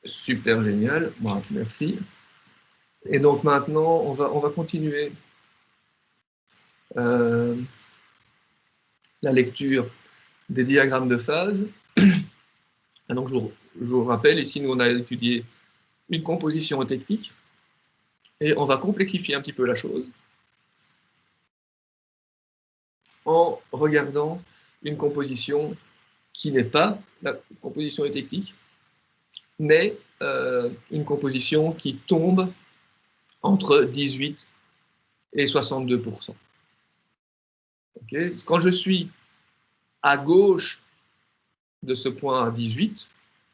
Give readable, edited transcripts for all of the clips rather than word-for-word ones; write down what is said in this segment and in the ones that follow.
Super génial, bon, merci. Et donc maintenant, on va continuer la lecture des diagrammes de phase. Donc je vous rappelle, ici nous on a étudié une composition eutectique, et on va complexifier un petit peu la chose en regardant une composition qui n'est pas la composition eutectique, mais une composition qui tombe entre 18 et 62%. Okay. Quand je suis à gauche de ce point à 18,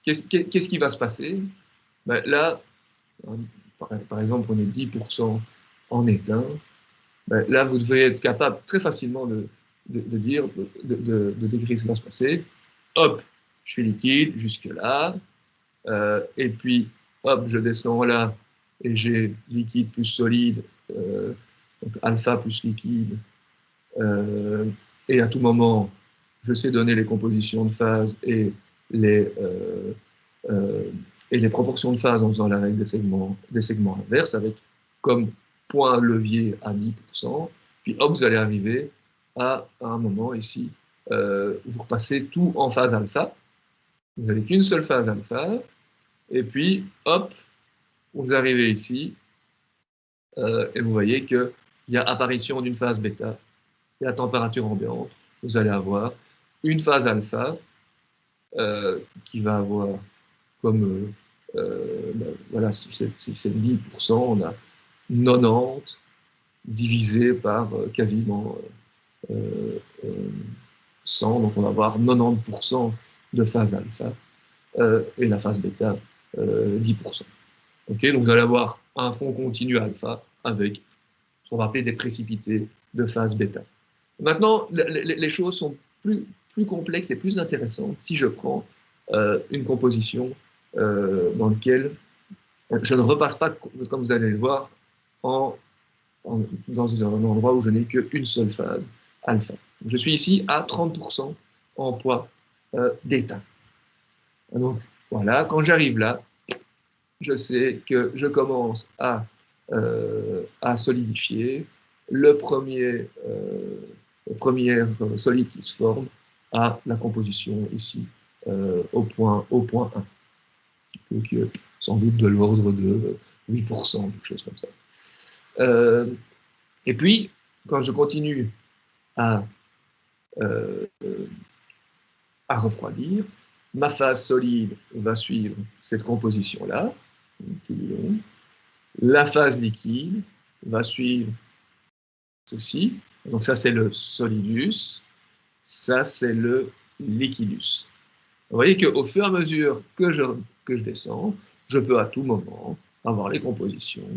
qu'est-ce qui va se passer? Ben là, par exemple, on est 10% en étain. Ben là, vous devriez être capable très facilement de dire, de décrire ce qui va se passer. Hop, je suis liquide jusque-là. Et puis, hop, je descends là et j'ai liquide plus solide, donc alpha plus liquide. Et à tout moment, je sais donner les compositions de phase et les proportions de phase en faisant la règle des segments inverses avec comme point levier à 10%. Puis hop, vous allez arriver à un moment ici, vous repassez tout en phase alpha. Vous n'avez qu'une seule phase alpha. Et puis, hop, vous arrivez ici et vous voyez qu'il y a apparition d'une phase bêta et à température ambiante, vous allez avoir une phase alpha qui va avoir comme, voilà, si c'est 10%, on a 90 divisé par quasiment 100, donc on va avoir 90% de phase alpha et la phase bêta 10%. Okay, donc vous allez avoir un fond continu alpha avec ce qu'on va appeler des précipités de phase bêta. Maintenant, les choses sont plus complexes et plus intéressantes si je prends une composition dans laquelle je ne repasse pas, comme vous allez le voir, dans un endroit où je n'ai qu'une seule phase, alpha. Je suis ici à 30% en poids d'étain. Donc voilà, quand j'arrive là, je sais que je commence à solidifier. Le premier solide qui se forme à la composition ici au point 1. Donc sans doute de l'ordre de 8%, quelque chose comme ça. Et puis, quand je continue à refroidir, ma phase solide va suivre cette composition-là, tout le long. La phase liquide va suivre ceci. Donc ça, c'est le solidus. Ça, c'est le liquidus. Vous voyez qu'au fur et à mesure que je descends, je peux à tout moment avoir les compositions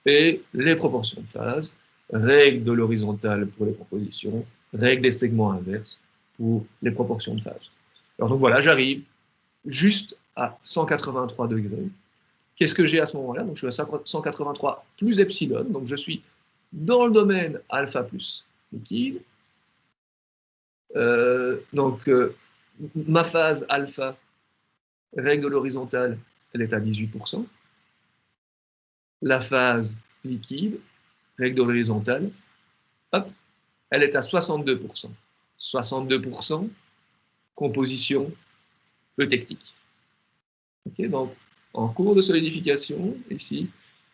et les proportions de phase, règle de l'horizontale pour les compositions, règle des segments inverses pour les proportions de phase. Alors donc voilà, j'arrive juste à 183 degrés. Qu'est-ce que j'ai à ce moment-là? Donc je suis à 183 plus epsilon, donc je suis dans le domaine alpha plus liquide. Ma phase alpha, règle de l'horizontale, elle est à 18%. La phase liquide, règle de l'horizontale, hop, elle est à 62%. 62% composition eutectique. Okay, donc, en cours de solidification, ici,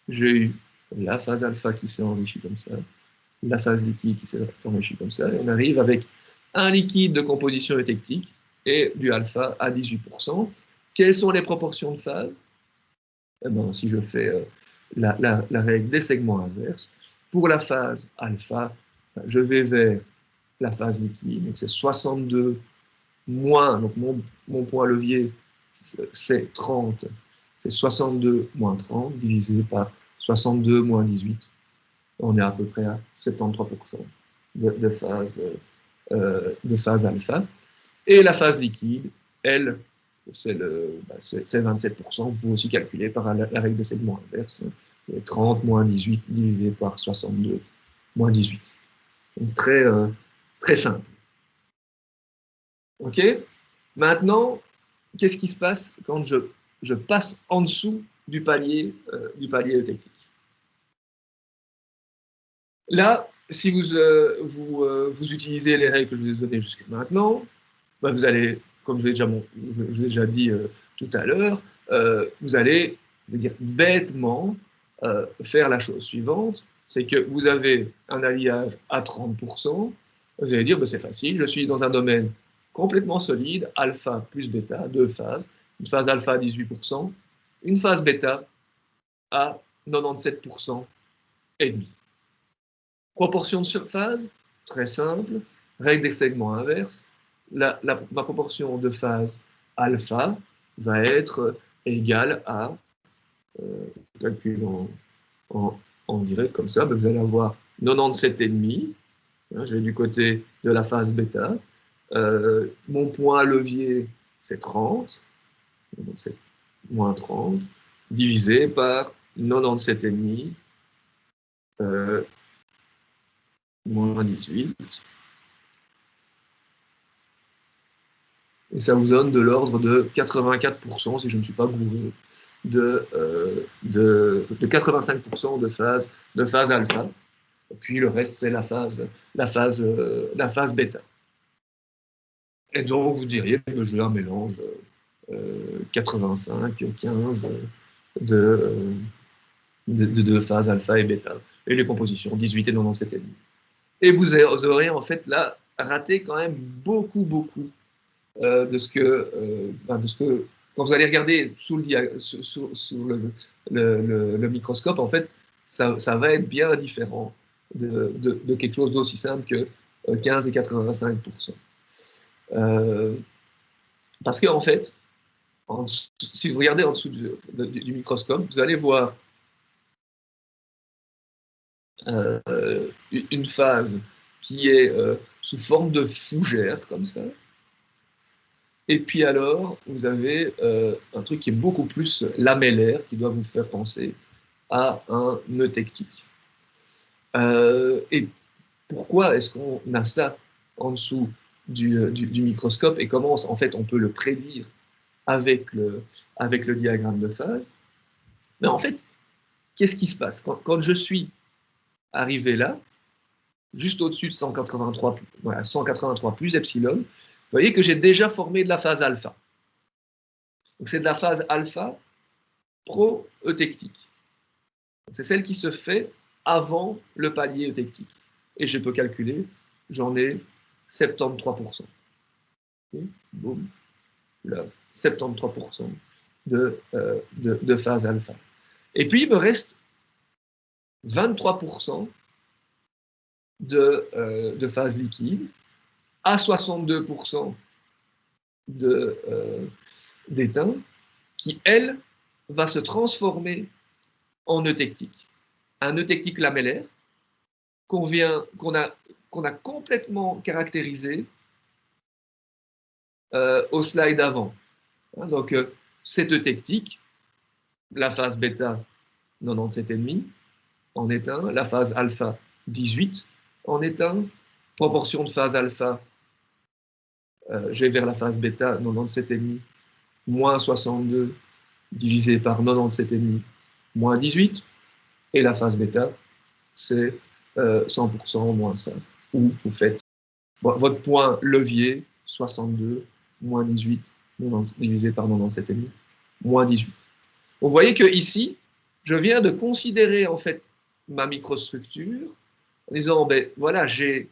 j'ai eu la phase alpha qui s'est enrichie comme ça, la phase liquide qui s'est enrichie comme ça, et on arrive avec un liquide de composition eutectique et du alpha à 18%. Quelles sont les proportions de phase? Eh bien, si je fais la règle des segments inverses, pour la phase alpha, je vais vers la phase liquide, donc c'est 62 moins, donc mon point levier, c'est 30, c'est 62 moins 30 divisé par 62 moins 18. On est à peu près à 73% de phase alpha. Et la phase liquide, elle, c'est 27%. Vous pouvez aussi calculer par la règle des segments inverses. 30 moins 18 divisé par 62 moins 18. Donc très simple. OK? Maintenant, qu'est-ce qui se passe quand je je passe en dessous du palier eutectique. Là, si vous utilisez les règles que je vous ai données jusqu'à maintenant, bah vous allez, comme je l'ai déjà dit tout à l'heure, vous allez, je veux dire, bêtement faire la chose suivante, c'est que vous avez un alliage à 30%, vous allez dire, bah, c'est facile, je suis dans un domaine complètement solide, alpha plus bêta, deux phases, une phase alpha à 18%, une phase bêta à 97% et demi. Proportion de surphase, très simple, règle des segments inverses, ma proportion de phase alpha va être égale à, calcul en direct comme ça, ben vous allez avoir 97,5, hein, je vais du côté de la phase bêta, mon point levier c'est 30, donc c'est moins 30, divisé par 97,5, moins 18, et ça vous donne de l'ordre de 84%, si je ne suis pas gouré, de 85% de phase alpha. Et puis le reste, c'est la phase bêta. Et donc, vous diriez que j'ai un mélange 85-15 de phases alpha et bêta. Et les compositions, 18 et 97,5. Et vous aurez en fait là raté quand même beaucoup de ce que, quand vous allez regarder sous le microscope, en fait, ça va être bien différent de quelque chose d'aussi simple que 15 et 85%. Parce qu'en fait, si vous regardez en dessous du microscope, vous allez voir une phase qui est sous forme de fougère, comme ça. Et puis alors, vous avez un truc qui est beaucoup plus lamellaire, qui doit vous faire penser à un eutectique. Et pourquoi est-ce qu'on a ça en dessous du microscope et comment, en fait, on peut le prédire avec le diagramme de phase? Mais en fait, qu'est-ce qui se passe quand je suis arrivé là, juste au-dessus de 183 plus epsilon, vous voyez que j'ai déjà formé de la phase alpha. Donc c'est de la phase alpha pro-eutectique. C'est celle qui se fait avant le palier eutectique. Et je peux calculer, j'en ai 73%. Okay, boum, là, 73% de phase alpha. Et puis il me reste 23% de phase liquide, à 62% d'étain, qui, elle, va se transformer en eutectique. Un eutectique lamellaire qu'on a complètement caractérisé au slide avant. Donc, cette eutectique, la phase bêta 97,5 en étain, la phase alpha 18 en étain, proportion de phase alpha, je vais vers la phase bêta 97,5, moins 62 divisé par 97,5, moins 18, et la phase bêta, c'est 100% moins ça, où vous faites votre point levier, 62, moins 18, divisé par 97,5, moins 18. Vous voyez que ici, je viens de considérer en fait ma microstructure en disant, ben voilà, j'ai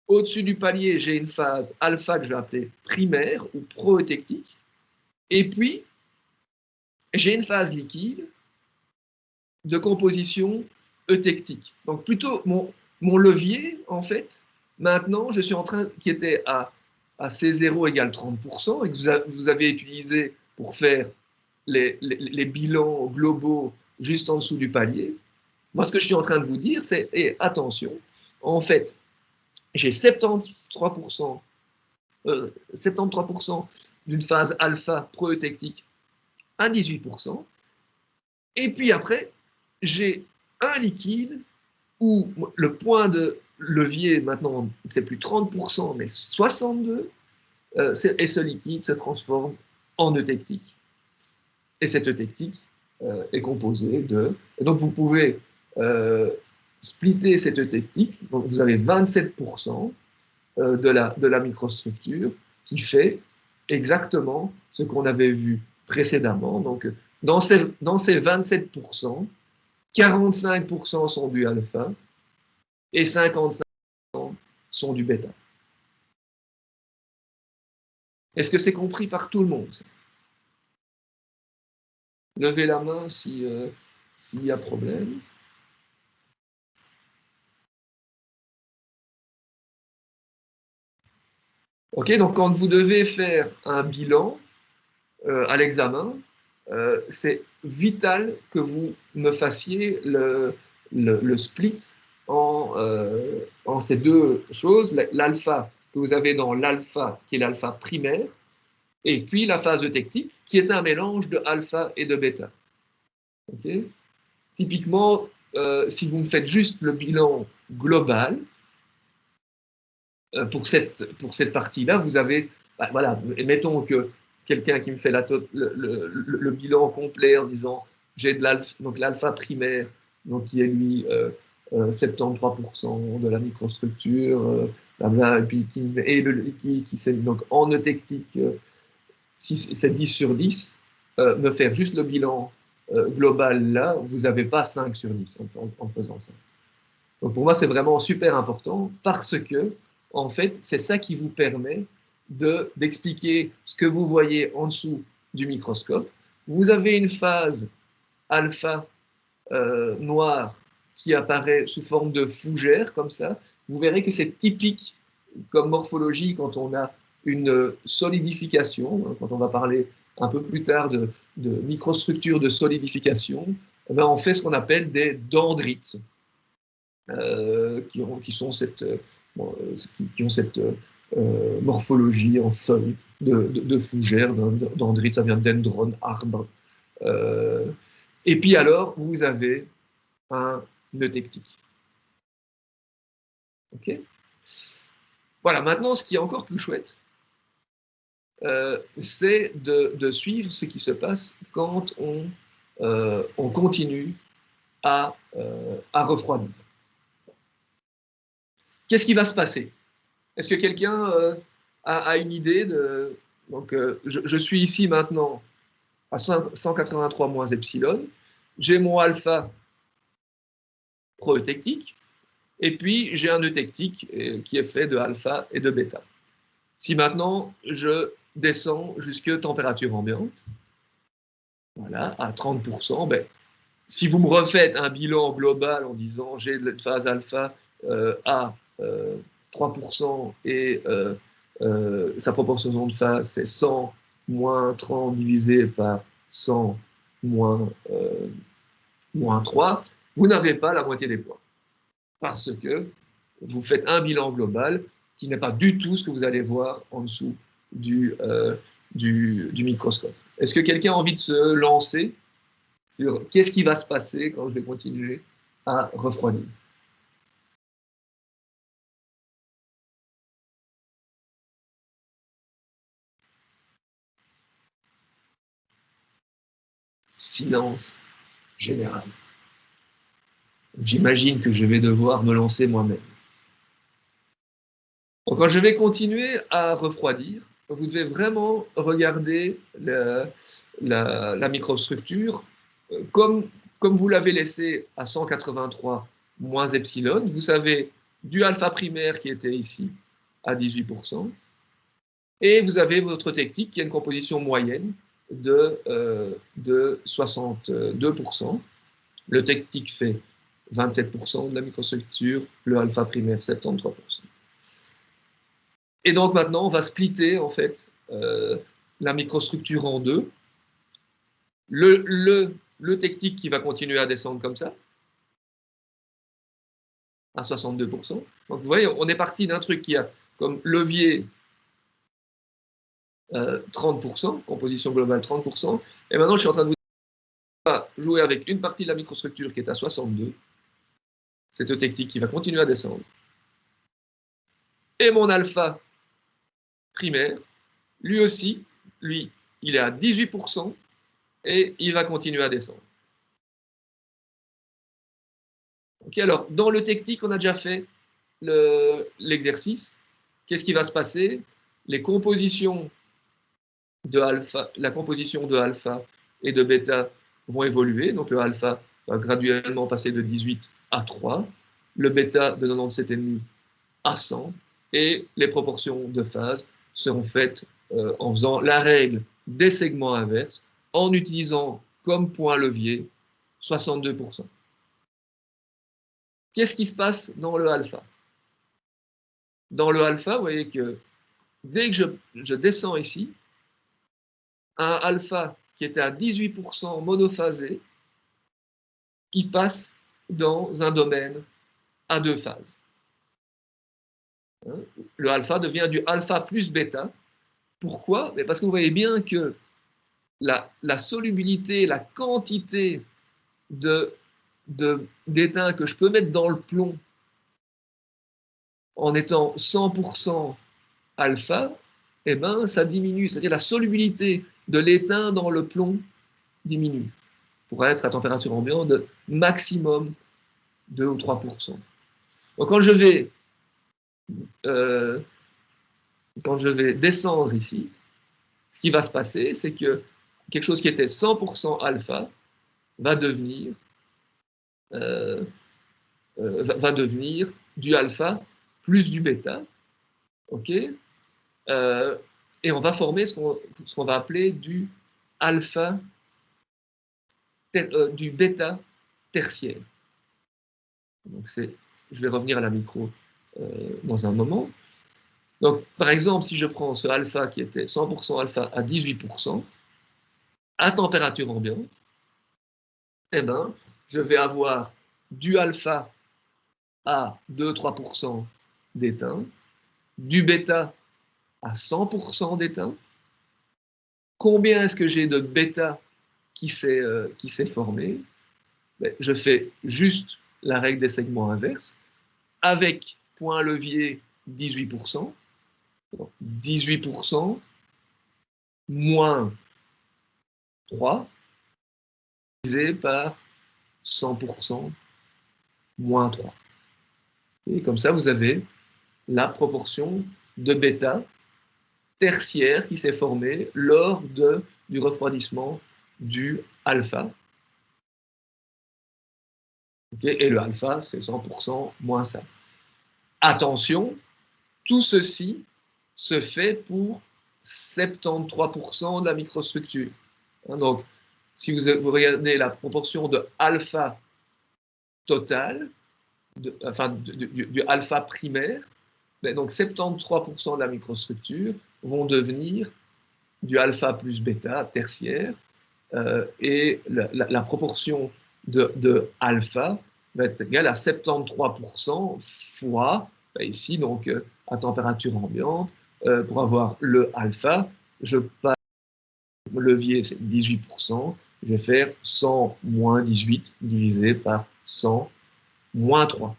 au-dessus du palier, j'ai une phase alpha que je vais appeler primaire ou pro-eutectique, et puis j'ai une phase liquide de composition eutectique. Donc plutôt mon levier, en fait, maintenant, je suis en train, qui était à C0 égale 30%, et que vous avez utilisé pour faire les bilans globaux juste en dessous du palier. Moi, ce que je suis en train de vous dire, c'est, et attention, en fait, j'ai 73% d'une phase alpha pro-eutectique à 18%, et puis après, j'ai un liquide où le point de levier, maintenant, c'est plus 30%, mais 62%, et ce liquide se transforme en eutectique. Et cette eutectique est composée de... Et donc, vous pouvez splitter cette eutectique. Donc, vous avez 27% de la microstructure qui fait exactement ce qu'on avait vu précédemment. Donc, dans ces 27%, 45% sont du alpha et 55% sont du bêta. Est-ce que c'est compris par tout le monde? Levez la main s'il y a problème. Ok, donc quand vous devez faire un bilan à l'examen, c'est vital que vous me fassiez le split en ces deux choses, l'alpha que vous avez dans l'alpha, qui est l'alpha primaire, et puis la phase eutectique, qui est un mélange de alpha et de bêta. Okay. Typiquement, si vous me faites juste le bilan global, pour cette partie-là, vous avez, bah, voilà, mettons que quelqu'un qui me fait le bilan complet en disant j'ai de l'alpha, donc l'alpha primaire, donc qui est lui 73% de la microstructure, et puis qui c'est donc en eutectique, c'est 10 sur 10, me faire juste le bilan global là, vous n'avez pas 5 sur 10 en faisant ça. Donc pour moi, c'est vraiment super important parce que, en fait, c'est ça qui vous permet d'expliquer ce que vous voyez en dessous du microscope. Vous avez une phase alpha noire qui apparaît sous forme de fougère, comme ça. Vous verrez que c'est typique comme morphologie quand on a une solidification, quand on va parler un peu plus tard de microstructures de solidification, eh bien, on fait ce qu'on appelle des dendrites. Qui ont cette morphologie en feuille de fougère, dendrite, ça vient dendron, arbre. Et puis alors, vous avez un eutectique. Okay, voilà, maintenant, ce qui est encore plus chouette, c'est de suivre ce qui se passe quand on continue à refroidir. Qu'est-ce qui va se passer? Est-ce que quelqu'un a une idée de... Donc, je suis ici maintenant à 183 moins epsilon. J'ai mon alpha pro-eutectique. Et puis, j'ai un eutectique qui est fait de alpha et de bêta. Si maintenant, je descends jusqu'à température ambiante, voilà, à 30%, ben, si vous me refaites un bilan global en disant j'ai une phase alpha à 3% et sa proportion de phase c'est 100 moins 30 divisé par 100 moins 3, vous n'avez pas la moitié des points. Parce que vous faites un bilan global qui n'est pas du tout ce que vous allez voir en dessous du microscope. Est-ce que quelqu'un a envie de se lancer sur qu'est-ce qui va se passer quand je vais continuer à refroidir? Silence général. J'imagine que je vais devoir me lancer moi-même. Donc, quand je vais continuer à refroidir, vous devez vraiment regarder la microstructure comme vous l'avez laissé à 183 moins epsilon. Vous savez du alpha primaire qui était ici à 18%, et vous avez votre technique qui a une composition moyenne de 62%. Le technique fait 27% de la microstructure, le alpha primaire 73%. Et donc maintenant, on va splitter en fait la microstructure en deux. Le technique qui va continuer à descendre comme ça, à 62%. Donc vous voyez, on est parti d'un truc qui a comme levier 30%, composition globale 30%, et maintenant je suis en train de vous jouer avec une partie de la microstructure qui est à 62, c'est une technique qui va continuer à descendre, et mon alpha primaire, lui aussi, il est à 18%, et il va continuer à descendre. Okay, alors, dans le technique, on a déjà fait l'exercice. Qu'est-ce qui va se passer? Les compositions de alpha, la composition de alpha et de bêta vont évoluer. Donc le alpha va graduellement passer de 18 à 3, le bêta de 97,5 à 100, et les proportions de phase seront faites en faisant la règle des segments inverses, en utilisant comme point levier 62%. Qu'est-ce qui se passe dans le alpha? Dans le alpha, vous voyez que dès que je descends ici, un alpha qui était à 18% monophasé, il passe dans un domaine à deux phases. Le alpha devient du alpha plus bêta. Pourquoi? Parce que vous voyez bien que la solubilité, la quantité d'étain que je peux mettre dans le plomb en étant 100% alpha, eh ben, ça diminue. C'est-à-dire la solubilité de l'étain dans le plomb diminue pour être à température ambiante de maximum 2 ou 3%. Donc euh, quand je vais descendre ici, ce qui va se passer, c'est que quelque chose qui était 100% alpha va devenir, va devenir du alpha plus du bêta, ok, et on va former ce qu'on va appeler du alpha, du bêta tertiaire. Donc je vais revenir à la micro dans un moment. Donc, par exemple, si je prends ce alpha qui était 100% alpha à 18%, à température ambiante, eh ben, je vais avoir du alpha à 2-3% d'étain, du bêta à 100% d'étain. Combien est-ce que j'ai de bêta qui s'est formé? Je fais juste la règle des segments inverses avec point levier 18%. 18% moins 3 divisé par 100% moins 3. Et comme ça, vous avez la proportion de bêta tertiaire qui s'est formée lors du refroidissement du alpha. Okay, et le alpha, c'est 100% moins ça. Attention, tout ceci se fait pour 73% de la microstructure. Donc, si vous regardez la proportion de alpha total, du alpha primaire, donc 73% de la microstructure vont devenir du alpha plus bêta tertiaire, et la proportion de alpha va être égale à 73% fois, ici, donc à température ambiante, pour avoir le alpha, je passe, le levier c'est 18%, je vais faire 100 moins 18 divisé par 100 moins 3.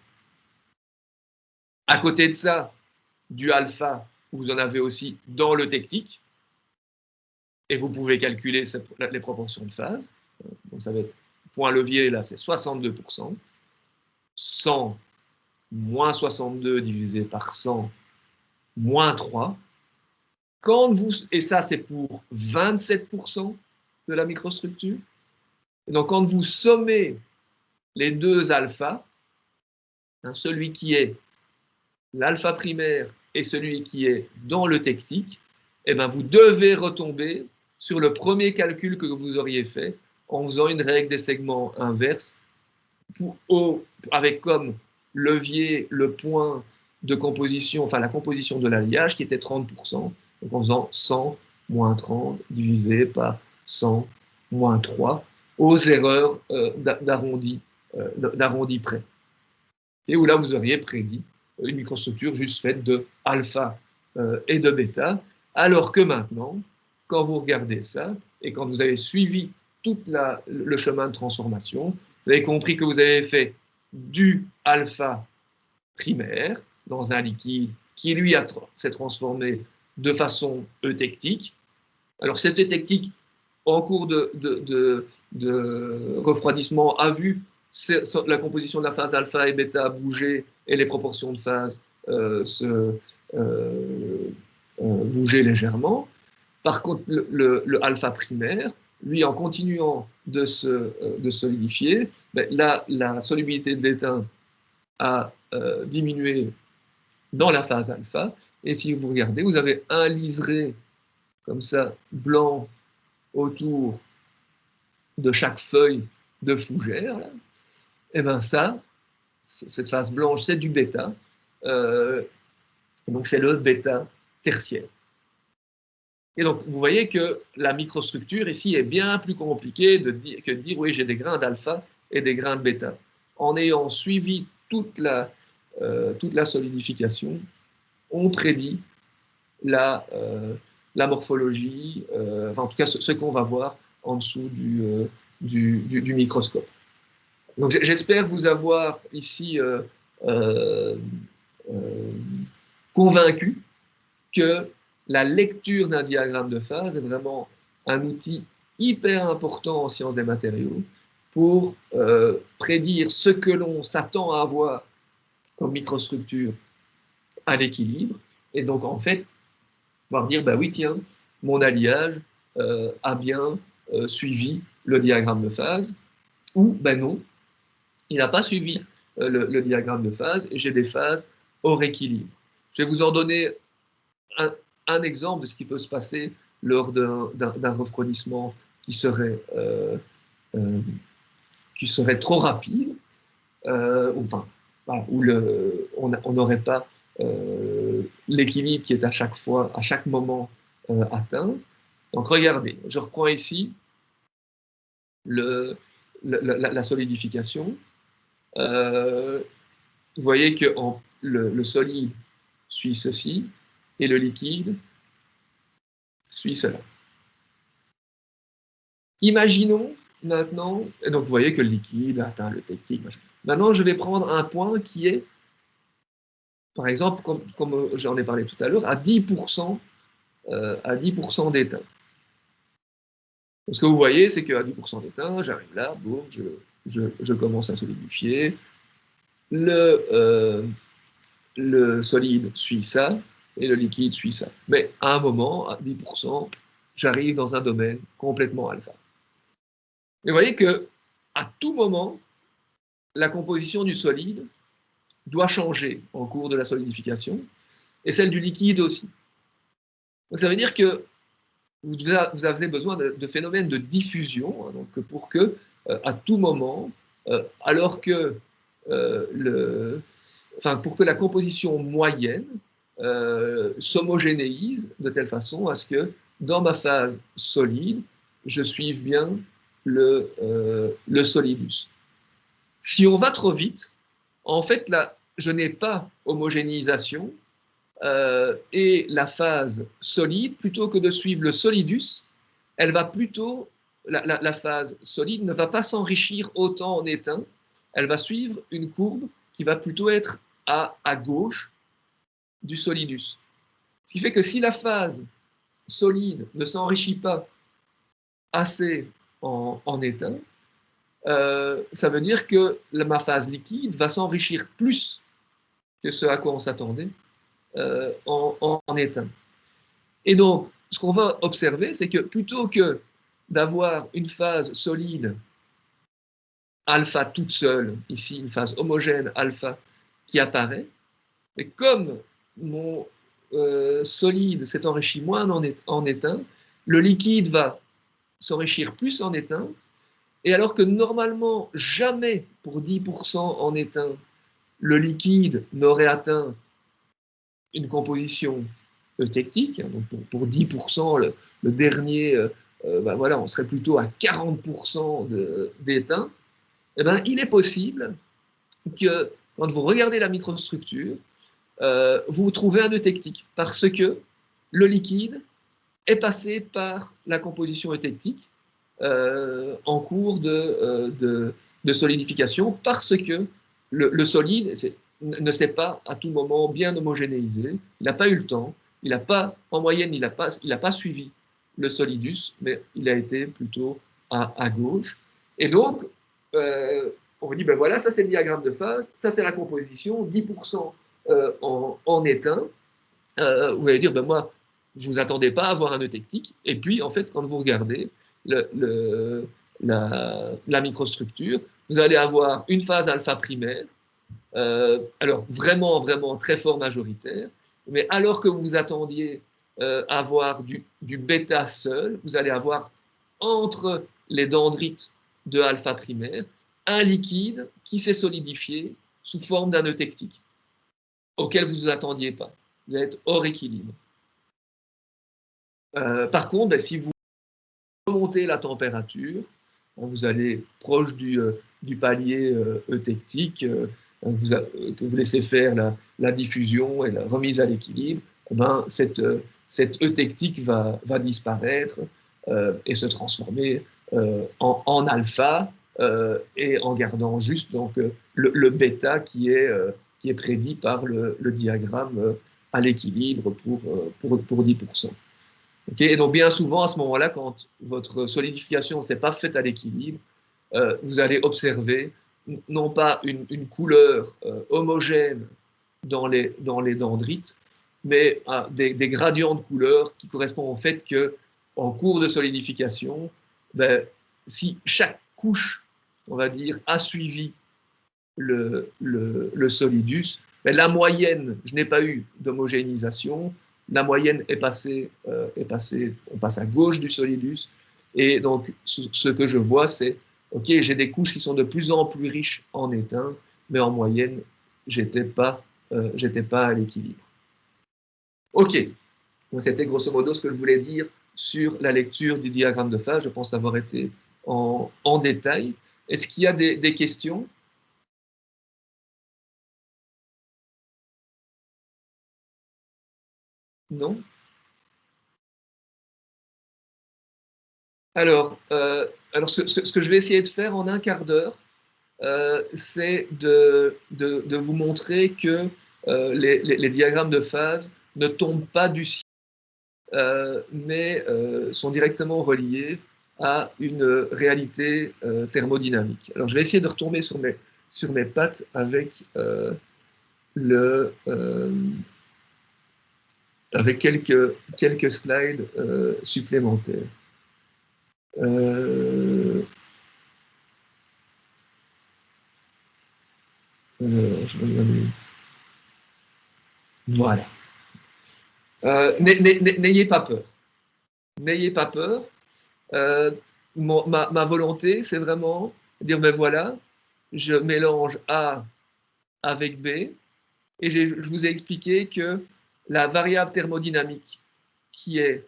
À côté de ça, du alpha, vous en avez aussi dans le technique, et vous pouvez calculer les proportions de phase. Donc ça va être point levier, là c'est 62%, 100 moins 62 divisé par 100 moins 3. Et ça c'est pour 27% de la microstructure. Et donc quand vous sommez les deux alphas, celui qui est l'alpha primaire et celui qui est dans le technique, eh ben vous devez retomber sur le premier calcul que vous auriez fait en faisant une règle des segments inverses avec comme levier le point de composition, enfin la composition de l'alliage qui était 30%, donc en faisant 100 moins 30 divisé par 100 moins 3 aux erreurs d'arrondi près. Et où là vous auriez prédit une microstructure juste faite de alpha et de bêta, alors que maintenant, quand vous regardez ça, et quand vous avez suivi tout le chemin de transformation, vous avez compris que vous avez fait du alpha primaire dans un liquide qui, lui, s'est transformé de façon eutectique. Alors, cette eutectique, en cours de refroidissement, a vu la composition de la phase alpha et bêta bouger et les proportions de phase bouger légèrement. Par contre, le alpha primaire, lui, en continuant de solidifier, ben, la solubilité de l'étain a diminué dans la phase alpha. Et si vous regardez, vous avez un liseré comme ça, blanc, autour de chaque feuille de fougère. Là. Et bien ça, cette phase blanche, c'est du bêta. Donc c'est le bêta tertiaire. Et donc, vous voyez que la microstructure ici est bien plus compliquée que de dire oui, j'ai des grains d'alpha et des grains de bêta. En ayant suivi toute la solidification, on prédit la morphologie, enfin en tout cas ce qu'on va voir en dessous du microscope. Donc j'espère vous avoir ici convaincu que la lecture d'un diagramme de phase est vraiment un outil hyper important en sciences des matériaux pour prédire ce que l'on s'attend à avoir comme microstructure à l'équilibre. Et donc, en fait, pouvoir dire, bah oui, tiens, mon alliage a bien suivi le diagramme de phase, ou ben non, il n'a pas suivi le diagramme de phase, et j'ai des phases hors équilibre. Je vais vous en donner un exemple de ce qui peut se passer lors d'un refroidissement qui serait trop rapide, enfin, voilà, où on n'aurait pas l'équilibre qui est à chaque moment atteint. Donc regardez, je reprends ici la solidification. Vous voyez que le solide suit ceci et le liquide suit cela. Imaginons maintenant, et donc vous voyez que le liquide atteint le tectique. Maintenant, je vais prendre un point qui est, par exemple, comme j'en ai parlé tout à l'heure, à 10% d'étain. Ce que vous voyez, c'est qu'à 10% d'étain, j'arrive là, boum, je commence à solidifier. Le solide suit ça, et le liquide suit ça. Mais à un moment, à 10%, j'arrive dans un domaine complètement alpha. Et vous voyez que à tout moment, la composition du solide doit changer en cours de la solidification, et celle du liquide aussi. Donc ça veut dire que vous avez besoin de phénomènes de diffusion, hein, donc pour que, à tout moment, alors que pour que la composition moyenne s'homogénéise de telle façon à ce que dans ma phase solide, je suive bien le solidus. Si on va trop vite, en fait, là, je n'ai pas homogénéisation et la phase solide, plutôt que de suivre le solidus, elle va plutôt, la phase solide ne va pas s'enrichir autant en étain, elle va suivre une courbe qui va plutôt être à gauche du solidus. Ce qui fait que si la phase solide ne s'enrichit pas assez en étain, ça veut dire que ma phase liquide va s'enrichir plus que ce à quoi on s'attendait en étain. Et donc, ce qu'on va observer, c'est que plutôt que d'avoir une phase solide alpha toute seule, ici une phase homogène alpha qui apparaît, et comme mon solide s'est enrichi moins en étain, le liquide va s'enrichir plus en étain, et alors que normalement, jamais pour 10% en étain, le liquide n'aurait atteint une composition eutectique, donc pour 10%, le dernier, voilà, on serait plutôt à 40% d'étain, eh ben, il est possible que quand vous regardez la microstructure, vous trouvez un eutectique, parce que le liquide est passé par la composition eutectique en cours de solidification, parce que le solide ne s'est pas à tout moment bien homogénéisé, il n'a pas eu le temps, en moyenne, il n'a pas suivi le solidus, mais il a été plutôt à gauche. Et donc, on vous dit, ben voilà, ça c'est le diagramme de phase, ça c'est la composition, 10% en étain. Vous allez dire, ben moi, je ne vous attendais pas à avoir un eutectique. Et puis, en fait, quand vous regardez la microstructure, vous allez avoir une phase alpha primaire, alors vraiment, vraiment très fort majoritaire, mais alors que vous attendiez avoir du bêta seul, vous allez avoir entre les dendrites de alpha primaire un liquide qui s'est solidifié sous forme d'un eutectique, auquel vous ne vous attendiez pas. Vous allez être hors équilibre. Par contre, ben, si vous remontez la température, vous allez proche du palier eutectique, que vous laissez faire la diffusion et la remise à l'équilibre, ben, cette eutectique va disparaître et se transformer en alpha et en gardant juste donc, le bêta qui est prédit par le diagramme à l'équilibre pour 10%. Okay, et donc, bien souvent, à ce moment-là, quand votre solidification ne s'est pas faite à l'équilibre, vous allez observer non pas une couleur homogène dans les dendrites, mais des gradients de couleur qui correspondent au fait qu'en cours de solidification, ben, si chaque couche, on va dire, a suivi le solidus, ben, la moyenne, je n'ai pas eu d'homogénéisation, la moyenne est passée, on passe à gauche du solidus, et donc ce que je vois, c'est, ok, j'ai des couches qui sont de plus en plus riches en étain, mais en moyenne, j'étais pas à l'équilibre. Ok, c'était grosso modo ce que je voulais dire sur la lecture du diagramme de phase. Je pense avoir été en détail. Est-ce qu'il y a des questions? Non? Alors, ce que je vais essayer de faire en un quart d'heure, c'est de vous montrer que les diagrammes de phase ne tombent pas du ciel, mais sont directement reliés à une réalité thermodynamique. Alors, je vais essayer de retomber sur mes pattes avec, avec quelques slides supplémentaires. Je vais regarder. Voilà. N'ayez pas peur. N'ayez pas peur. Ma volonté, c'est vraiment de dire, ben voilà, je mélange A avec B, et je vous ai expliqué que la variable thermodynamique qui est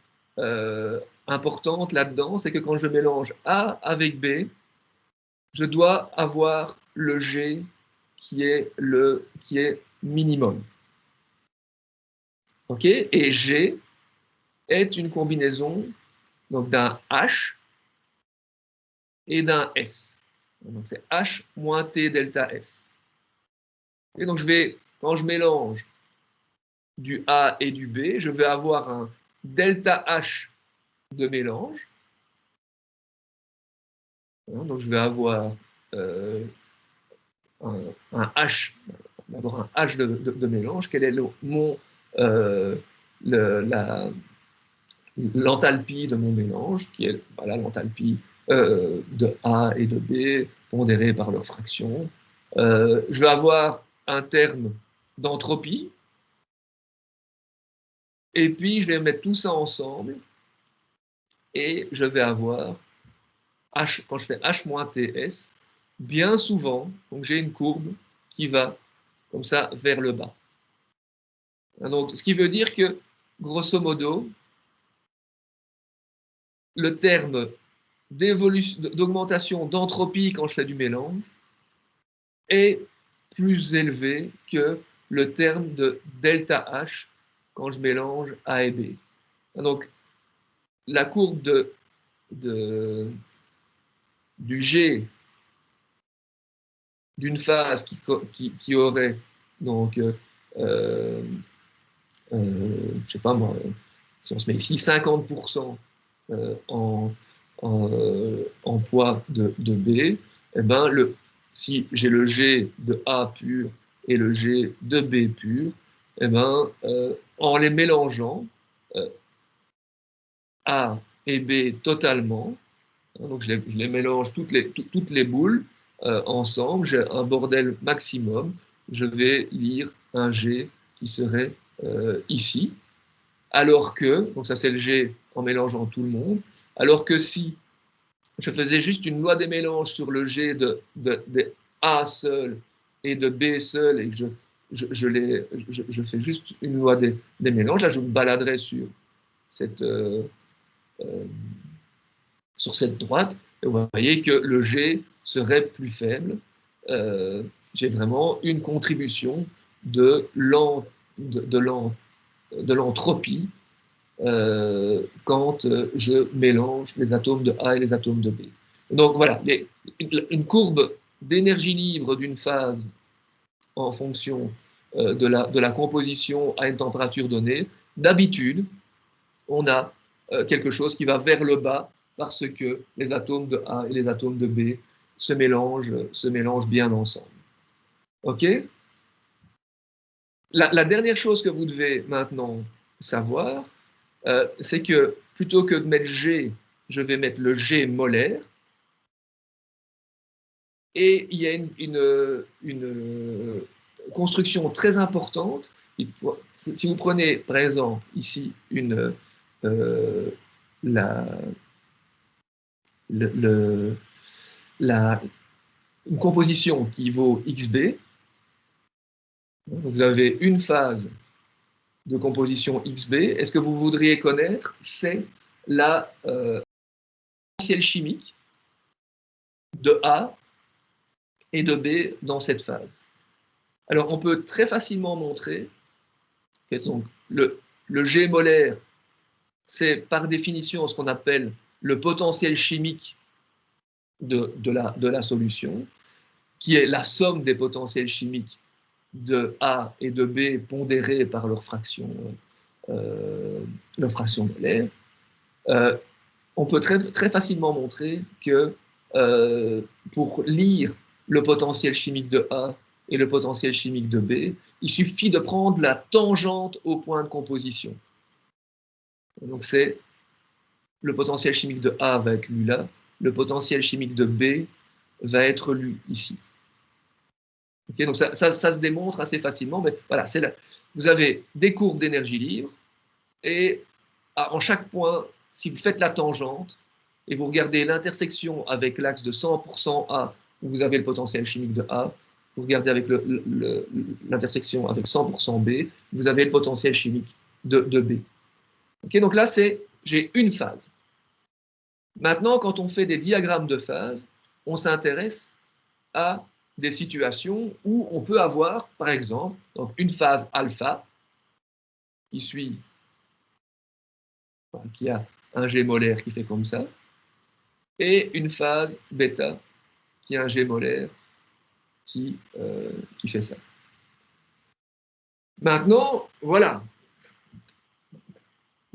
importante là-dedans, c'est que quand je mélange A avec B, je dois avoir le G qui est minimum. Ok? Et G est une combinaison donc d'un H et d'un S. Donc c'est H moins T delta S. Et donc quand je mélange du A et du B, je vais avoir un delta H de mélange. Donc je vais avoir un H, d'abord un H de mélange. Quel est l'enthalpie de mon mélange, qui est voilà, l'enthalpie de A et de B, pondérée par leur fraction. Je vais avoir un terme d'entropie, et puis je vais mettre tout ça ensemble, et je vais avoir H, quand je fais H moins TS, bien souvent, donc j'ai une courbe qui va comme ça vers le bas. Donc, ce qui veut dire que, grosso modo, le terme d'augmentation d'entropie quand je fais du mélange est plus élevé que le terme de delta H quand je mélange A et B. Donc, la courbe du G d'une phase qui aurait donc je sais pas moi, si on se met ici 50% en poids de B, eh ben, si j'ai le G de A pur et le G de B pur, eh ben, en les mélangeant, A et B totalement, hein, donc je les mélange toutes les boules ensemble, j'ai un bordel maximum, je vais lire un G qui serait ici, alors que, donc ça c'est le G en mélangeant tout le monde, alors que si je faisais juste une loi des mélanges sur le G de A seul et de B seul, et que je fais juste une loi des mélanges, là je me baladerais cette, euh, euh, sur cette droite, et vous voyez que le G serait plus faible. J'ai vraiment une contribution de l'entropie quand je mélange les atomes de A et les atomes de B. Donc voilà, une courbe d'énergie libre d'une phase en fonction de la composition à une température donnée. D'habitude, on a quelque chose qui va vers le bas parce que les atomes de A et les atomes de B se mélangent bien ensemble. OK? La dernière chose que vous devez maintenant savoir, c'est que plutôt que de mettre G, je vais mettre le G molaire. Et il y a une construction très importante. Si vous prenez, par exemple, ici la, le, une composition qui vaut XB, vous avez une phase de composition XB. Est-ce que vous voudriez connaître? C'est la potentiel chimique de A et de B dans cette phase. Alors, on peut très facilement montrer que donc, le G molaire, c'est par définition ce qu'on appelle le potentiel chimique de la solution, qui est la somme des potentiels chimiques de A et de B pondérés par leur fraction molaire. On peut très facilement montrer que pour lire le potentiel chimique de A et le potentiel chimique de B, il suffit de prendre la tangente au point de composition. Donc c'est le potentiel chimique de A va être lu là, le potentiel chimique de B va être lu ici. Okay, donc ça se démontre assez facilement, mais voilà, vous avez des courbes d'énergie libre, et en chaque point, si vous faites la tangente, et vous regardez l'intersection avec l'axe de 100% A, où vous avez le potentiel chimique de A, vous regardez avec l'intersection avec 100% B, vous avez le potentiel chimique de B. Okay, donc là, j'ai une phase. Maintenant, quand on fait des diagrammes de phase, on s'intéresse à des situations où on peut avoir, par exemple, donc une phase alpha qui a un G molaire qui fait comme ça, et une phase bêta qui a un G molaire qui fait ça. Maintenant, voilà.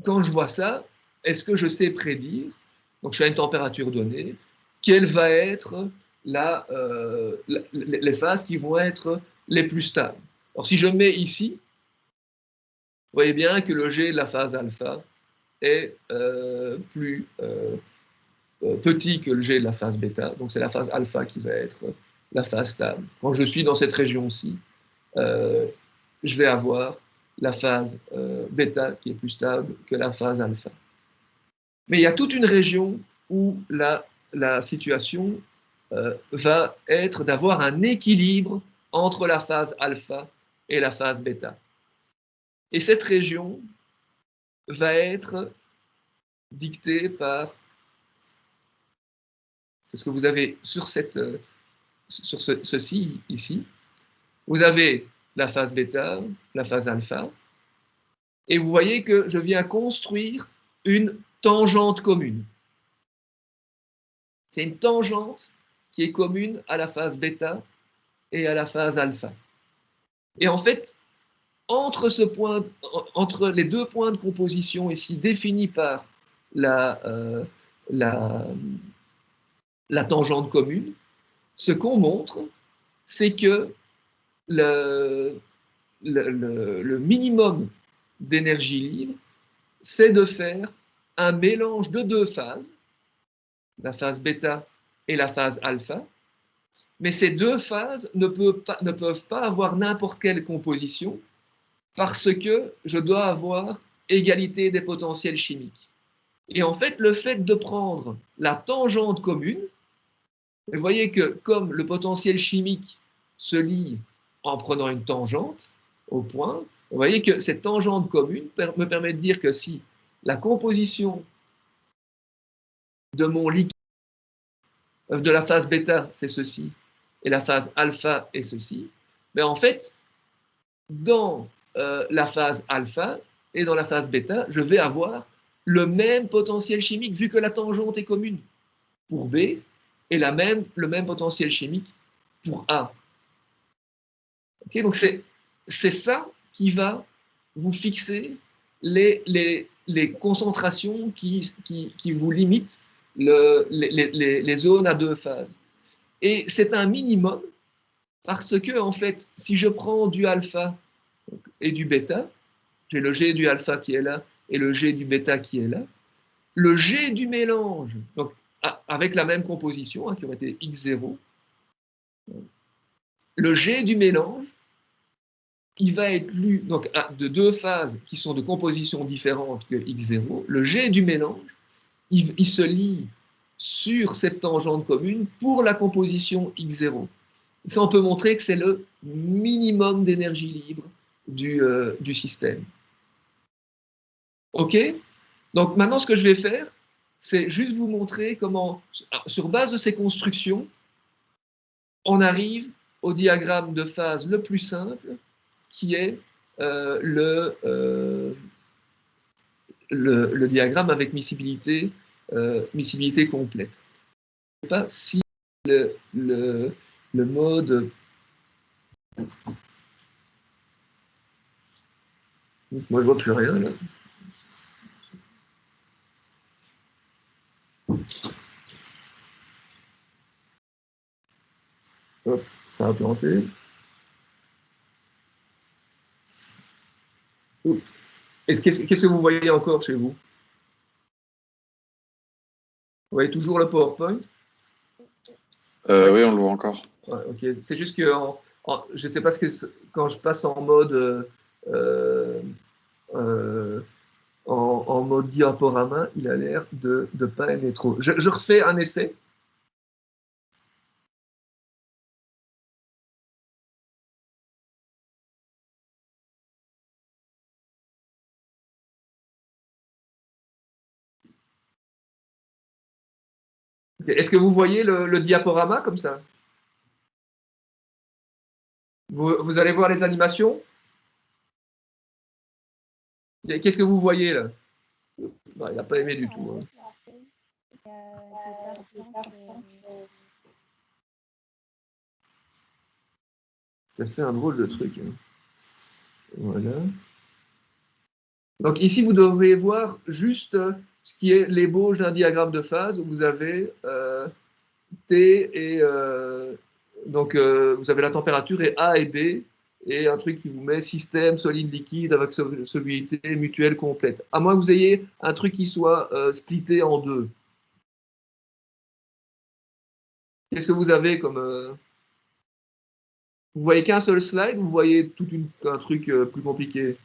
Quand je vois ça, est-ce que je sais prédire, donc je suis à une température donnée, quelles vont être les phases qui vont être les plus stables? Alors si je mets ici, vous voyez bien que le G de la phase alpha est plus petit que le G de la phase bêta, donc c'est la phase alpha qui va être la phase stable. Quand je suis dans cette région-ci, je vais avoir la phase bêta qui est plus stable que la phase alpha. Mais il y a toute une région où la situation va être d'avoir un équilibre entre la phase alpha et la phase bêta. Et cette région va être dictée par, c'est ce que vous avez sur ceci ici, vous avez la phase bêta, la phase alpha, et vous voyez que je viens construire une tangente commune. C'est une tangente qui est commune à la phase bêta et à la phase alpha. Et en fait, entre les deux points de composition ici définis par la, la, la tangente commune, ce qu'on montre, c'est que le minimum d'énergie libre, c'est de faire un mélange de deux phases, la phase bêta et la phase alpha, mais ces deux phases ne peuvent pas avoir n'importe quelle composition parce que je dois avoir égalité des potentiels chimiques. Et en fait, le fait de prendre la tangente commune, vous voyez que comme le potentiel chimique se lie en prenant une tangente au point, vous voyez que cette tangente commune me permet de dire que si la composition de mon liquide, de la phase bêta, c'est ceci, et la phase alpha est ceci, mais en fait, dans la phase alpha et dans la phase bêta, je vais avoir le même potentiel chimique vu que la tangente est commune pour B et le même potentiel chimique pour A. Okay, donc c'est ça qui va vous fixer les concentrations qui vous limitent les zones à deux phases. Et c'est un minimum parce que, en fait, si je prends du alpha et du bêta, j'ai le G du alpha qui est là et le G du bêta qui est là, le G du mélange, donc avec la même composition, hein, qui aurait été X0, le G du mélange, il va être lu donc, de deux phases qui sont de composition différente que X0. Le G du mélange, il se lie sur cette tangente commune pour la composition X0. Ça, on peut montrer que c'est le minimum d'énergie libre du système. OK? Donc maintenant, ce que je vais faire, c'est juste vous montrer comment, sur base de ces constructions, on arrive au diagramme de phase le plus simple, qui est le diagramme avec miscibilité complète. Je ne sais pas si le mode... Moi, je ne vois plus rien, là. Hop, ça a planté. Qu'est-ce que vous voyez encore chez vous? Vous voyez toujours le PowerPoint? Oui, on le voit encore. Ouais, ok. C'est juste que je ne sais pas quand je passe en mode en mode diaporama, il a l'air de ne pas aimer trop. Je refais un essai. Est-ce que vous voyez le diaporama comme ça? Vous allez voir les animations? Qu'est-ce que vous voyez là? Non, il n'a pas aimé du tout. Hein. Ça fait un drôle de truc. Hein. Voilà. Donc ici, vous devriez voir juste ce qui est l'ébauche d'un diagramme de phase où vous avez T et donc vous avez la température et A et B et un truc qui vous met système solide liquide avec solubilité mutuelle complète. À moins que vous ayez un truc qui soit splitté en deux. Qu'est-ce que vous avez comme vous voyez qu'un seul slide ou vous voyez tout un truc plus compliqué?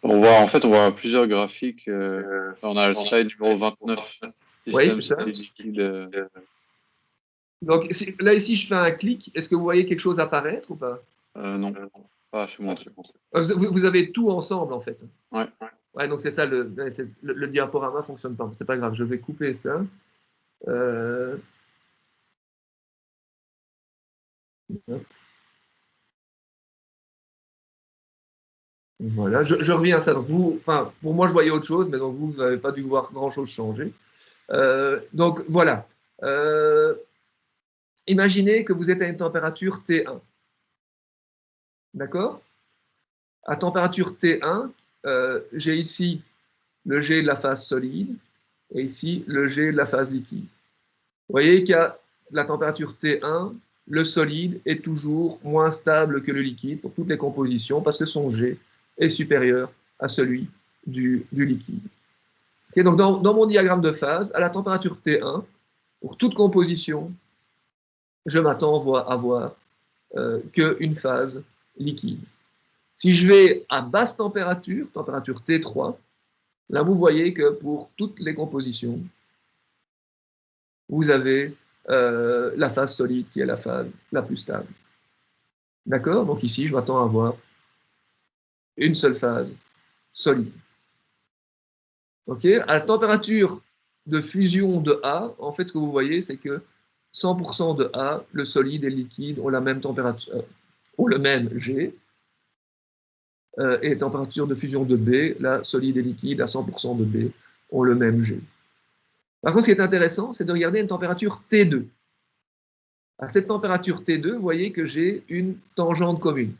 On voit plusieurs graphiques. On a le slide numéro 29. Oui, c'est ça. Liquide. Donc là, ici, je fais un clic. Est-ce que vous voyez quelque chose apparaître ou pas? Non, pas chez moi. Vous avez tout ensemble, en fait. Ouais. Ouais, donc c'est ça, le diaporama ne fonctionne pas. C'est pas grave, je vais couper ça. Voilà, je reviens à ça. Donc pour moi, je voyais autre chose, mais donc vous n'avez pas dû voir grand-chose changer. Donc voilà. Imaginez que vous êtes à une température T1. D'accord? À température T1, j'ai ici le G de la phase solide et ici le G de la phase liquide. Vous voyez qu'à la température T1, le solide est toujours moins stable que le liquide pour toutes les compositions parce que son G est supérieur à celui du liquide. Okay, donc dans mon diagramme de phase, à la température T1, pour toute composition, je m'attends à avoir qu'une phase liquide. Si je vais à basse température, température T3, là vous voyez que pour toutes les compositions, vous avez la phase solide qui est la phase la plus stable. D'accord? Donc ici, je m'attends à avoir une seule phase solide. Ok? À la température de fusion de A, en fait, ce que vous voyez, c'est que 100% de A, le solide et le liquide ont la même température, ont le même G. Et température de fusion de B, là, solide et liquide à 100% de B ont le même G. Par contre, ce qui est intéressant, c'est de regarder une température T2. À cette température T2, vous voyez que j'ai une tangente commune.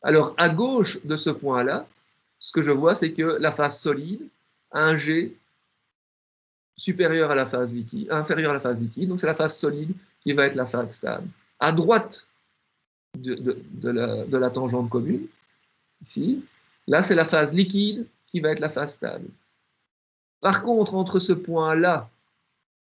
Alors, à gauche de ce point-là, ce que je vois, c'est que la phase solide a un G supérieur à la phase liquide, inférieur à la phase liquide, donc c'est la phase solide qui va être la phase stable. À droite de la tangente commune, ici, là, c'est la phase liquide qui va être la phase stable. Par contre, entre ce point-là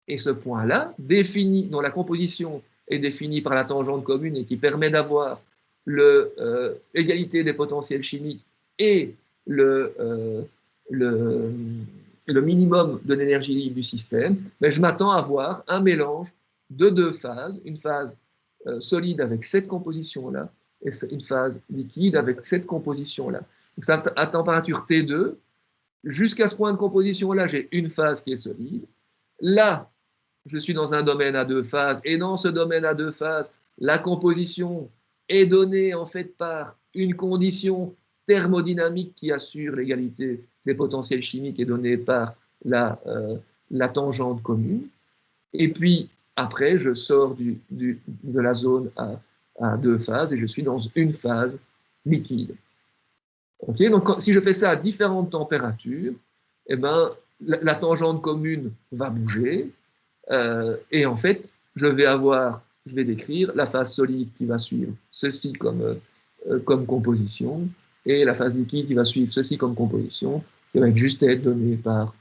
et ce point-là, dont la composition est définie par la tangente commune et qui permet d'avoir l'égalité des potentiels chimiques et le minimum de l'énergie libre du système, mais je m'attends à avoir un mélange de deux phases, une phase solide avec cette composition-là et une phase liquide avec cette composition-là. Donc, à température T2, jusqu'à ce point de composition-là, j'ai une phase qui est solide. Là, je suis dans un domaine à deux phases, et dans ce domaine à deux phases, la composition est donnée en fait par une condition thermodynamique qui assure l'égalité des potentiels chimiques et donnée par la tangente commune. Et puis, après, je sors de la zone à deux phases et je suis dans une phase liquide. Okay, donc, si je fais ça à différentes températures, eh ben, la tangente commune va bouger, et en fait, je vais décrire la phase solide qui va suivre ceci comme composition, et la phase liquide qui va suivre ceci comme composition, qui va juste être donnée par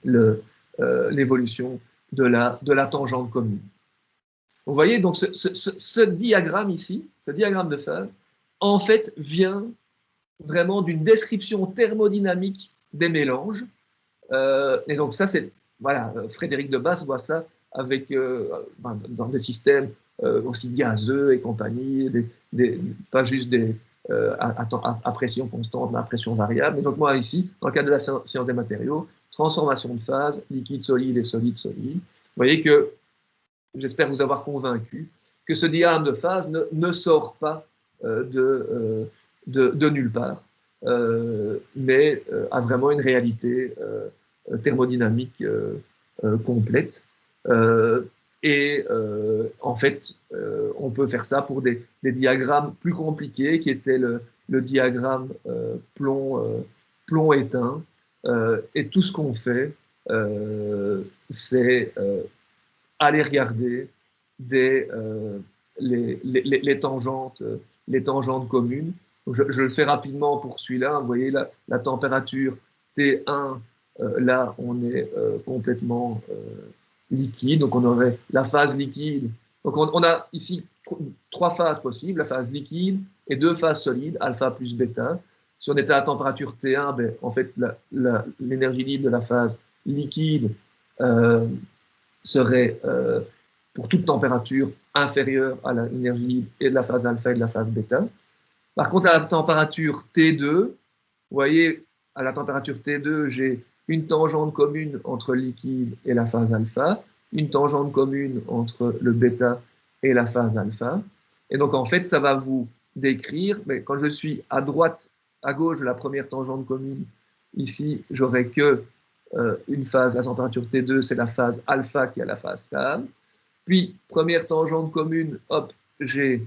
l'évolution de la tangente commune. Vous voyez, donc ce diagramme ici, ce diagramme de phase, en fait, vient vraiment d'une description thermodynamique des mélanges. Et donc ça, c'est, voilà, Frédéric de Basse voit ça avec, dans des systèmes aussi gazeux et compagnie, pas juste à pression constante, mais à pression variable. Et donc moi ici, dans le cadre de la science des matériaux, transformation de phase, liquide solide et solide solide. Vous voyez que, j'espère vous avoir convaincu, que ce diagramme de phase ne sort pas de nulle part, mais a vraiment une réalité thermodynamique complète. Et en fait, on peut faire ça pour des diagrammes plus compliqués, qui étaient le diagramme plomb éteint. Et tout ce qu'on fait, c'est aller regarder les tangentes communes. Je le fais rapidement pour celui-là. Vous voyez la température T1, là, on est complètement liquide. Donc, on aurait la phase liquide. Donc, on a ici trois phases possibles, la phase liquide et deux phases solides, alpha plus bêta. Si on était à température T1, ben, en fait, l'énergie libre de la phase liquide serait, pour toute température, inférieure à l'énergie libre et de la phase alpha et de la phase bêta. Par contre, à la température T2, vous voyez, à la température T2, j'ai une tangente commune entre le liquide et la phase alpha, une tangente commune entre le bêta et la phase alpha. Et donc, en fait, ça va vous décrire, mais quand je suis à droite, à gauche de la première tangente commune, ici, j'aurai que une phase à température T2, c'est la phase alpha qui est la phase stable. Puis, première tangente commune, hop, j'ai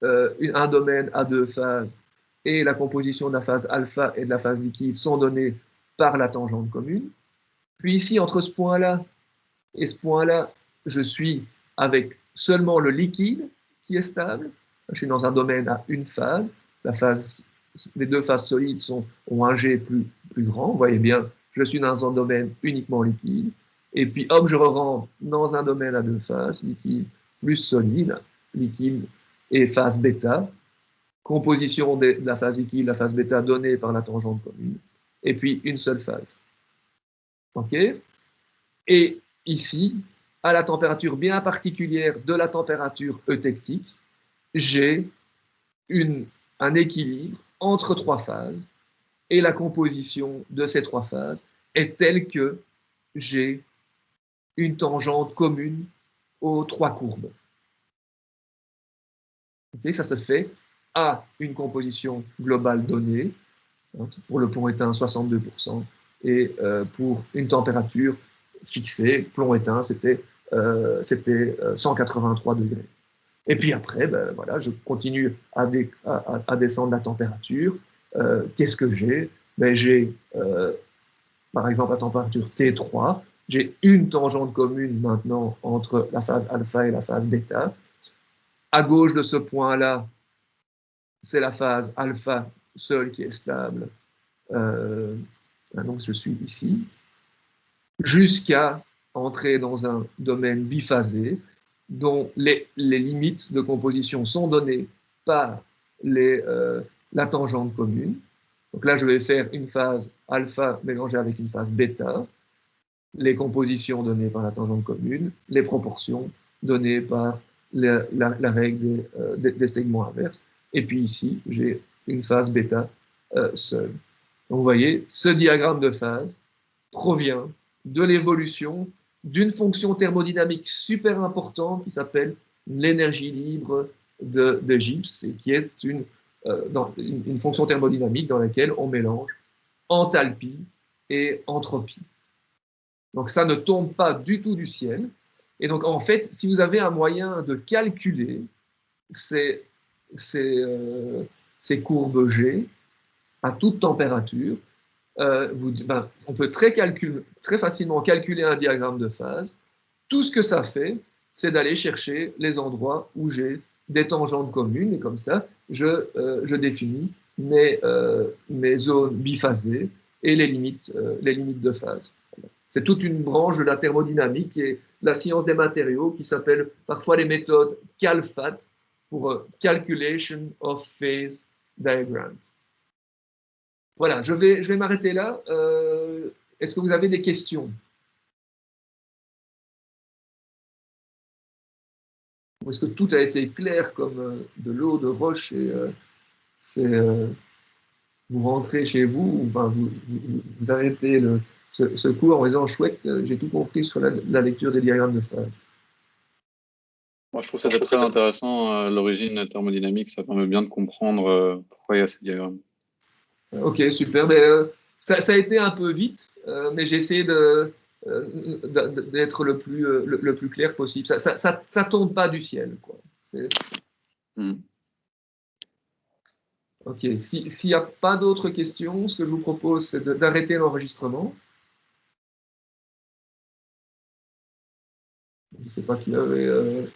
un domaine à deux phases et la composition de la phase alpha et de la phase liquide sont données par la tangente commune. Puis ici, entre ce point-là et ce point-là, je suis avec seulement le liquide qui est stable. Je suis dans un domaine à une phase. Les deux phases solides ont un G plus grand. Vous voyez bien, je suis dans un domaine uniquement liquide. Et puis, hop, je rentre dans un domaine à deux phases, liquide plus solide, liquide et phase bêta. Composition de la phase liquide, la phase bêta donnée par la tangente commune. Et puis, une seule phase. OK? Et ici, à la température bien particulière de la température eutectique, j'ai un équilibre entre trois phases et la composition de ces trois phases est telle que j'ai une tangente commune aux trois courbes. Okay, ça se fait à une composition globale donnée, pour le plomb éteint 62%, et pour une température fixée, plomb éteint, c'était 183 degrés. Et puis après, ben, voilà, je continue à descendre la température. Qu'est-ce que j'ai? Ben, j'ai, par exemple, la température T3, j'ai une tangente commune maintenant entre la phase alpha et la phase bêta. À gauche de ce point-là, c'est la phase alpha seule qui est stable. Donc je suis ici. Jusqu'à entrer dans un domaine biphasé dont les limites de composition sont données par la tangente commune. Donc là, je vais faire une phase alpha mélangée avec une phase bêta, les compositions données par la tangente commune, les proportions données par la règle des segments inverses. Et puis ici, j'ai une phase bêta seule. Donc vous voyez, ce diagramme de phase provient de l'évolution d'une fonction thermodynamique super importante qui s'appelle l'énergie libre de Gibbs, et qui est une fonction thermodynamique dans laquelle on mélange enthalpie et entropie. Donc ça ne tombe pas du tout du ciel. Et donc en fait, si vous avez un moyen de calculer ces courbes G à toute température, on peut très facilement calculer un diagramme de phase. Tout ce que ça fait, c'est d'aller chercher les endroits où j'ai des tangentes communes, et comme ça, je définis mes zones biphasées et les limites de phase. C'est toute une branche de la thermodynamique et la science des matériaux qui s'appelle parfois les méthodes CalFAT pour Calculation of Phase Diagrams. Voilà, je vais m'arrêter là. Est-ce que vous avez des questions? Ou est-ce que tout a été clair comme de l'eau de roche et vous rentrez chez vous, enfin, vous arrêtez ce cours en disant chouette, j'ai tout compris sur la lecture des diagrammes de phase. Moi, je trouve ça très intéressant, l'origine thermodynamique. Ça permet bien de comprendre pourquoi il y a ces diagrammes. Ok, super. Mais, ça a été un peu vite, mais j'ai essayé d'être le plus clair possible. Ça tombe pas du ciel, quoi. Ok, s'il n'y a pas d'autres questions, ce que je vous propose, c'est d'arrêter l'enregistrement. Je ne sais pas qui avait